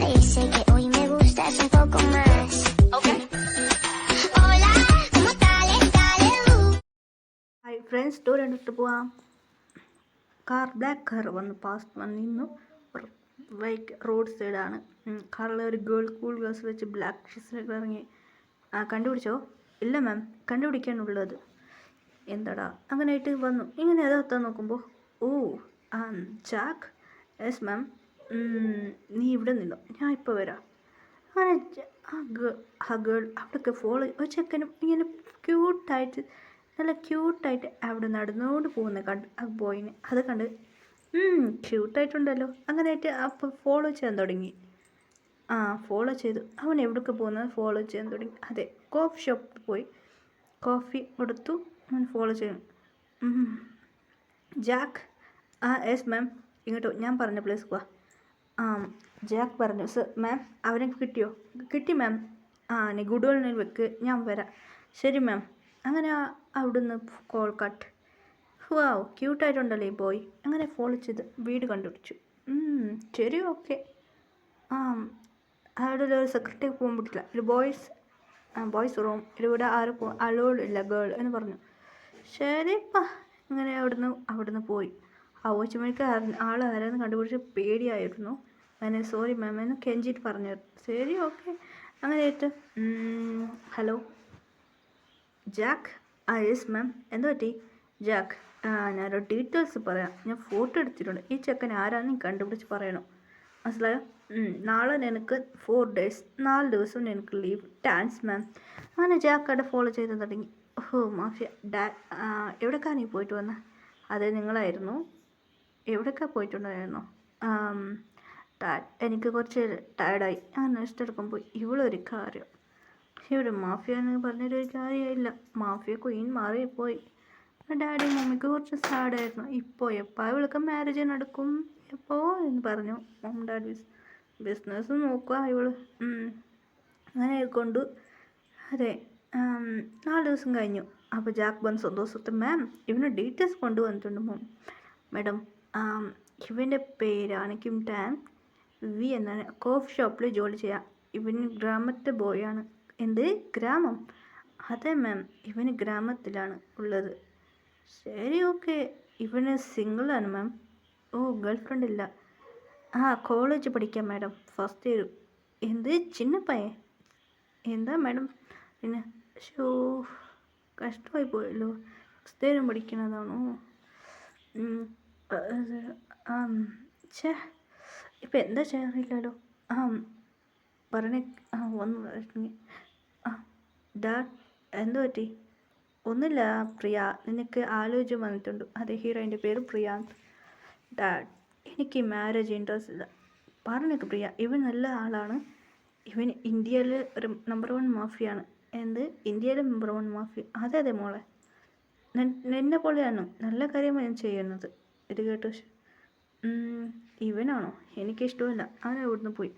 parece que hoy me gustas un poco más. Okay. Hola, ¿cómo estás? Hi friends, tour കണ്ടിട്ട് പോവാം. Black car വന്നിരുന്നു. White road സൈഡാണ്. കാറിൽ ഒരു cool girls വെച്ച് ബ്ലാക്ക് ഷീസിലേക്ക് ഇറങ്ങി. കണ്ടുപിടിച്ചോ? ഇല്ല മാം, കണ്ടുപിടിക്കാനുള്ളത്. എന്താടാ അങ്ങനെയായിട്ട് വന്നു. ഇങ്ങനെ അതെത്താൻ നോക്കുമ്പോൾ ജാക്ക്. Yes ma'am. നീ ഇവിടെ നിന്നോ, ഞാൻ ഇപ്പോൾ വരാം. അങ്ങനെ ആ ഗേൾ അവിടെയൊക്കെ ഫോളോ, ഒരു ചെക്കനും ഇങ്ങനെ നല്ല ക്യൂട്ടായിട്ട് അവിടെ നടന്നുകൊണ്ട് പോകുന്ന ആ ബോയിനെ അത് കണ്ട് ക്യൂട്ടായിട്ടുണ്ടല്ലോ. അങ്ങനെയായിട്ട് അപ്പോൾ ഫോളോ ചെയ്യാൻ തുടങ്ങി. ഫോളോ ചെയ്തു. അവൻ എവിടേക്ക് പോകുന്നത് ഫോളോ ചെയ്യാൻ തുടങ്ങി. അതെ, കോഫി ഷോപ്പിൽ പോയി കോഫി കൊടുത്തു. അവൻ ഫോളോ ചെയ്യണം. ജാക്ക്. യെസ് മാം, ഇങ്ങോട്ടോ, ഞാൻ പറഞ്ഞ പ്ലേസ് പോവാ. ജാക്ക് പറഞ്ഞു, സർ മാം അവനെ കിട്ടിയോ? കിട്ടി മാം. നീ ഗുഡ് ഓണിൽ വെക്ക്, ഞാൻ വരാം. ശരി മാം. അങ്ങനെ അവിടുന്ന് കോൾ കട്ട്. വാവ്, ക്യൂട്ടായിട്ടുണ്ടല്ലോ ഈ ബോയ്. അങ്ങനെ ഫോളോ ചെയ്ത് വീട് കണ്ടുപിടിച്ചു. ശരി, ഓക്കെ. അവിടെ ഒരു സെക്രട്ടറി പോകാൻ പറ്റില്ല, ഇത് ബോയ്സ് റൂം, ഇവിടെ ആരും അലോഡ് ഇല്ല ഗേൾ എന്ന് പറഞ്ഞു. ശരിപ്പാ. അങ്ങനെ അവിടുന്ന് പോയി. ആ ഓച്ചുമണിക്ക് ആരാന്ന് കണ്ടുപിടിച്ച് പേടിയായിരുന്നു. അങ്ങനെ സോറി മാം എന്ന് കെഞ്ചിട്ട് പറഞ്ഞു. ശരി, ഓക്കെ. അങ്ങനെ ഹലോ ജാക്ക്. Yes ma'am. എന്ത് പറ്റി? ജാക്ക്, ഞാനൊരു ഡീറ്റെയിൽസ് പറയാം. ഞാൻ ഫോട്ടോ എടുത്തിട്ടുണ്ട്. ഈ ചെക്കൻ ആരാന്ന് നീ കണ്ടുപിടിച്ച് പറയണം, മനസ്സിലായോ? നാളെ നിനക്ക് 4 days, 4 ദിവസം നിനക്ക് ലീവ്. Thanks ma'am. അങ്ങനെ ജാക്ക് അവിടെ ഫോളോ ചെയ്ത് തുടങ്ങി. മാഫിയ എവിടേക്കാണ് നീ പോയിട്ട് വന്നത്? അതെ, നിങ്ങളായിരുന്നു. എവിടേക്കാണ് പോയിട്ടുണ്ടായിരുന്നു? എനിക്ക് കുറച്ച് ടയർഡായി. ഞാൻ നെക്സ്റ്റ് എടുക്കാൻ പോയി. ഇവളൊരു കാര്യം, ഇവിടെ മാഫിയ എന്ന് പറഞ്ഞൊരു കാര്യമില്ല. മാഫിയ ക്വീൻ മാറിപ്പോയി. ഡാഡി മമ്മിക്ക് കുറച്ച് സാഡായിരുന്നു. ഇപ്പോൾ എപ്പോൾ ഇവൾക്ക് മാരേജ് നടക്കും എപ്പോൾ എന്ന് പറഞ്ഞു. മം ഡാഡി ബിസിനസ് നോക്കുക ഇവള്. അങ്ങനെ കൊണ്ടു. അതെ, 4 ദിവസം കഴിഞ്ഞു. അപ്പോൾ ജാക്ക് വന്ന് സന്തോഷത്തെ, മാം ഇവന് ഡീറ്റെയിൽസ് കൊണ്ടുവന്നിട്ടുണ്ട് മാഡം. ഇവൻ്റെ പേരാണ് കിം ടാൻ. വി എന്നാണ്. കോഫി ഷോപ്പിൽ ജോലി ചെയ്യാം. ഇവന് ഗ്രാമത്തെ ബോയാണ്. എന്ത് ഗ്രാമം? അതെ മാം, ഇവന് ഗ്രാമത്തിലാണ് ഉള്ളത്. ശരി, ഓക്കെ. ഇവന് സിംഗിളാണ് മാം. ഗേൾ ഫ്രണ്ട് ഇല്ല. കോളേജ് പഠിക്കാം മാഡം, ഫസ്റ്റ് ഇയർ. എന്ത് ചിന്നപ്പയെ? എന്താ മാഡം? പിന്നെ കഷ്ടമായി പോയല്ലോ. ഫസ്റ്റ് ഇയറും പഠിക്കണതാണോ? ഇപ്പം എന്താ ചെയ്യാറില്ലല്ലോ. പറഞ്ഞേ. വന്നു. ഡാഡ്, എന്തു പറ്റി? ഒന്നുമില്ല പ്രിയ, നിനക്ക് ആലോചന വന്നിട്ടുണ്ട്. അതെ, ഹീറോയിൻ്റെ പേര് പ്രിയാന്ത്. ഡാഡ്, എനിക്ക് മാരേജ് ഇൻട്രസ്റ്റ് ഇല്ല. പറഞ്ഞേക്ക് പ്രിയ, ഇവൻ നല്ല ആളാണ്. ഇവൻ ഇന്ത്യയിൽ ഒരു നമ്പർ 1 മാഫിയാണ്. എന്ത്? ഇന്ത്യയിലെ നമ്പർ 1 മാഫിയ? അതെ മോളെ, എന്നെ പോലെയാണ്. നല്ല കാര്യമാണ് ഞാൻ ചെയ്യുന്നത്. ഇത് കേട്ടു. ഇവനാണോ? എനിക്കിഷ്ടമില്ല. അവൻ ഇവിടുന്ന് പോയി.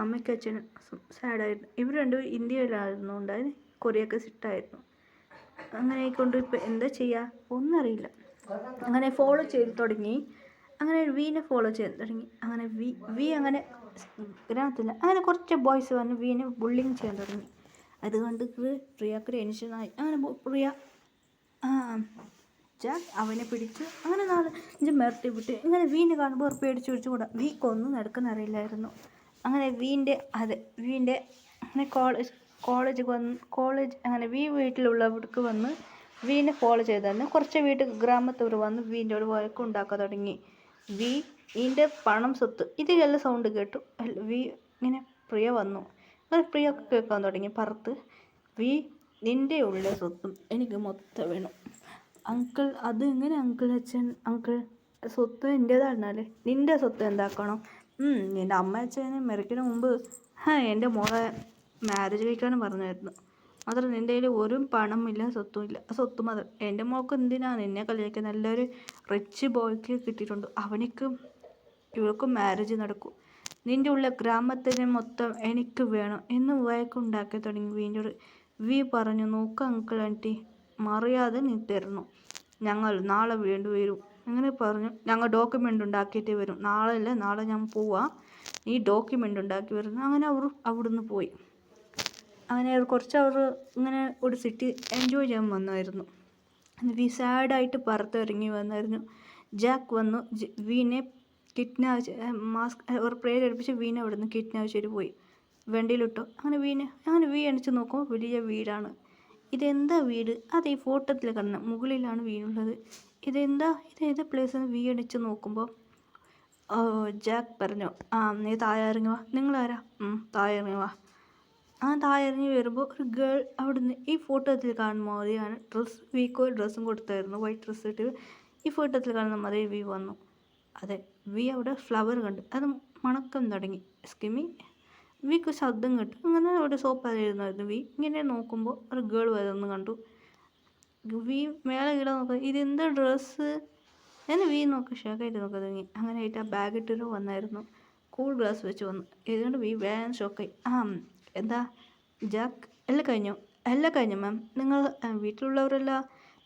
അമ്മയ്ക്ക് അച്ഛനും സാഡായിരുന്നു. ഇവർ രണ്ടും ഇന്ത്യയിലായിരുന്നു ഉണ്ടായത്. കൊറിയൊക്കെ സിട്ടായിരുന്നു. അങ്ങനെ കൊണ്ട് ഇപ്പം എന്താ ചെയ്യുക? ഒന്നും അറിയില്ല. അങ്ങനെ ഫോളോ ചെയ്ത് തുടങ്ങി. അങ്ങനെ വീനെ ഫോളോ ചെയ്ത് തുടങ്ങി. അങ്ങനെ വി അങ്ങനെ ഗ്രാമത്തില്ല. അങ്ങനെ കുറച്ച് ബോയ്സ് വന്ന് വീനെ ബുള്ളിങ് ചെയ്യാൻ തുടങ്ങി. അതുകൊണ്ട് പ്രിയക്ക് ടെൻഷനായി. അങ്ങനെ പ്രിയ ജാക്ക് അവനെ പിടിച്ചു. അങ്ങനെ 4-5 മിരട്ടി വിട്ട്. ഇങ്ങനെ വീനെ കാണുമ്പോൾ പേടിച്ചു കൂടാ. വീക്കൊന്നും നടക്കുന്ന അറിയില്ലായിരുന്നു. അങ്ങനെ വീൻ്റെ അങ്ങനെ കോളേജ് അങ്ങനെ വീട്ടിലുള്ളവർക്ക് വന്ന് വീനെ ഫോളോ ചെയ്തായിരുന്നു. കുറച്ച് ഗ്രാമത്തവർ വന്ന് വീൻ്റെ ഒരു വഴക്കുണ്ടാക്കാൻ തുടങ്ങി. വീൻ്റെ പണം സ്വത്ത് ഇതിലെല്ലാം സൗണ്ട് കേട്ടു. ഇങ്ങനെ പ്രിയ വന്നു. അങ്ങനെ പ്രിയൊക്കെ കേൾക്കാൻ തുടങ്ങി. പറത്ത്, നിൻ്റെ ഉള്ള സ്വത്തും എനിക്ക് മൊത്തം വേണം. അങ്കിൾ, അത് എങ്ങനെ അങ്കിൾ സ്വത്ത് എൻ്റേതാണല്ലേ. നിൻ്റെ സ്വത്ത് എന്താക്കണം? നിൻ്റെ അമ്മ അച്ഛനെ മരിക്കുന്ന മുമ്പ് എൻ്റെ മോളെ മാരേജ് കഴിക്കാനും പറഞ്ഞായിരുന്നു. മാത്രം നിൻ്റെ കയ്യിൽ ഒരു പണമില്ല, സ്വത്തുമില്ല. സ്വത്ത് മാത്രം. എൻ്റെ മോൾക്ക് എന്തിനാണ് നിന്നെ കളിയാക്കി? നല്ലൊരു റിച്ച് ബോയ്ക്ക് കിട്ടിയിട്ടുണ്ട്. ഇവൾക്കും മാരേജ് നടക്കും. നിൻ്റെ ഉള്ള ഗ്രാമത്തിന് മൊത്തം എനിക്ക് വേണം എന്ന് വഴക്കുണ്ടാക്കി തുടങ്ങി വീണ്ടോട്. പറഞ്ഞു, നോക്ക് അങ്കിൾ ആൻറ്റി, മറിയാതെ നീ തരണം. ഞങ്ങൾ നാളെ വേണ്ടി വരും. അങ്ങനെ പറഞ്ഞു. ഞങ്ങൾ ഡോക്യുമെൻ്റ് ഉണ്ടാക്കിയിട്ട് വരും. നാളെ ഞാൻ പോവാം. ഈ ഡോക്യുമെൻ്റ് ഉണ്ടാക്കി വരുന്നു. അങ്ങനെ അവർ അവിടുന്ന് പോയി. അങ്ങനെ കുറച്ച് അവർ ഇങ്ങനെ ഒരു സിറ്റി എൻജോയ് ചെയ്യാൻ വന്നായിരുന്നു. വി സാഡായിട്ട് പുറത്തിറങ്ങി വന്നായിരുന്നു. ജാക്ക് വന്നു വീനെ കിഡ്നാപ്പ് ഒരു പ്രേയർ എടുപ്പിച്ച് വീണെ അവിടെ നിന്ന് കിഡ്നാപ്പ് ചെയ്ത് പോയി. വണ്ടിയിലിട്ടു. അങ്ങനെ വീ എണിച്ച് നോക്കുമ്പോൾ വലിയ വീടാണ്. ഇതെന്താ വീട്? അത് ഈ ഫോട്ടോത്തിൽ കാണുന്നത് മുകളിലാണ് വീടുള്ളത്. ഇതേത് പ്ലേസ് എന്ന് വീ എണിച്ച് നോക്കുമ്പോൾ ജാക്ക് പറഞ്ഞു, നീ താഴെ ഇറങ്ങി വാ. നിങ്ങളാരാ? താഴെ ഇറങ്ങി വാ. താഴെ ഇറങ്ങി വരുമ്പോൾ ഒരു ഗേൾ അവിടുന്ന് ഈ ഫോട്ടോത്തിൽ കാണുന്ന മാതിരിയാണ് വീക്കോ ഡ്രസ്സും കൊടുത്തായിരുന്നു, വൈറ്റ് ഡ്രസ്സ് ഇട്ട്. ഈ ഫോട്ടോത്തിൽ കാണുന്ന മാതിരി വി വന്നു. അതെ, വി അവിടെ ഫ്ലവർ കണ്ടു. അത് മണക്കം തുടങ്ങി. സ്കിമ്മി വിക്ക് ശബ്ദം കേട്ടു. അങ്ങനെ അവിടെ സോപ്പായിരുന്നു വി. ഇങ്ങനെ നോക്കുമ്പോൾ ഒരു ഗേൾ വരുന്നു കണ്ടു. വി മേലെ കീഴെ നോക്കുക, ഇതെന്താ ഡ്രസ്സ് എന്ന് വി നോക്കി ഷോക്കായിട്ട് നോക്കാൻ തുടങ്ങി. അങ്ങനെ ആയിട്ട് ആ ബാഗ് ഇട്ടിട്ട് വന്നായിരുന്നു. കൂൾ ഗ്ലാസ് വെച്ച് വന്നു. ഇതുകൊണ്ട് വി വേഗം ഷോക്കായി. എന്താ ജാക്ക്, എല്ലാം കഴിഞ്ഞു മാം. നിങ്ങൾ വീട്ടിലുള്ളവരെല്ലാം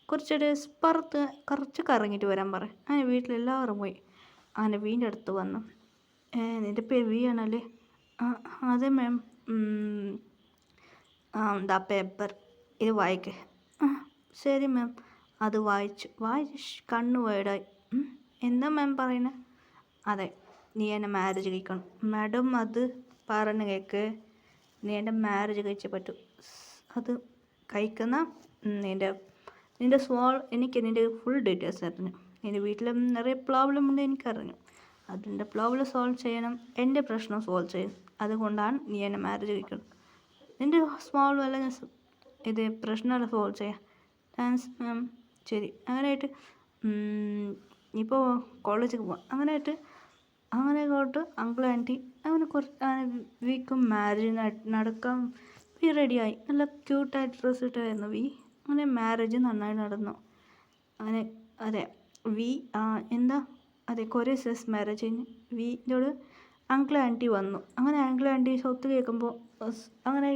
കുറച്ചൊരു പുറത്ത് കുറച്ച് കറങ്ങിയിട്ട് വരാൻ പറ. അങ്ങനെ വീട്ടിലെല്ലാവരും പോയി. അങ്ങനെ വീൻ്റെ അടുത്ത് വന്നു. നിൻ്റെ പേര് വി ആണല്ലേ? അതെ മാം. ദാ പേപ്പർ, ഇത് വായിക്കേ. ശരി മാം. അത് വായിച്ച് കണ്ണ് വൈഡായി. എന്താ മാം പറയുന്നത്? അതെ, നീ എന്നെ മാരേജ് കഴിക്കണം. മാഡം അത് പറഞ്ഞ് കേൾക്ക്. നീ എൻ്റെ മാരേജ് കഴിച്ചേ പറ്റൂ. അത് കഴിക്കുന്ന നിൻ്റെ എനിക്ക് നിൻ്റെ ഫുൾ ഡീറ്റെയിൽസ് അറിഞ്ഞു. നിൻ്റെ വീട്ടിലും നിറയെ പ്രോബ്ലം ഉണ്ട് എനിക്കറിഞ്ഞു. അതിൻ്റെ പ്രോബ്ലം സോൾവ് ചെയ്യണം, എൻ്റെ പ്രശ്നം സോൾവ് ചെയ്യണം. അതുകൊണ്ടാണ് നീ എന്നെ മാരേജ് കഴിക്കണം. നിൻ്റെ സ്മോൾ വല്ല ഇത് പ്രശ്നമല്ല സോൾവ് ചെയ്യാം. Thanks ma'am. ശരി. അങ്ങനെയായിട്ട് ഇപ്പോൾ കോളേജിൽ പോവാം. അങ്ങനെയായിട്ട് അങ്കിൾ ആൻറ്റി അങ്ങനെ വീക്കും മാരേജ് നടക്കാൻ വി റെഡിയായി. നല്ല ക്യൂട്ടായിട്ട് ഡ്രസ്സ് ഇട്ടായിരുന്നു വി. അങ്ങനെ മാരേജ് നന്നായി നടന്നു. അങ്ങനെ അതെ കുറേ സെസ് മാരേജ് കഴിഞ്ഞ് വീട്ടിനോട് അങ്കിൾ ആൻറ്റി വന്നു. അങ്ങനെ അങ്കിൾ ആൻറ്റി സ്വത്ത് കേൾക്കുമ്പോൾ അങ്ങനെ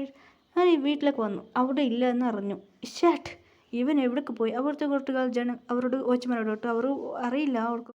വീട്ടിലേക്ക് വന്നു. അവിടെ ഇല്ല എന്ന് അറിഞ്ഞു. ഇവൻ എവിടേക്ക് പോയി? അവിടുത്തെ കുറച്ചുകാർ അവരോട് വാച്ച്മാനോട് തൊട്ട് അവർ അറിയില്ല. അവർക്ക്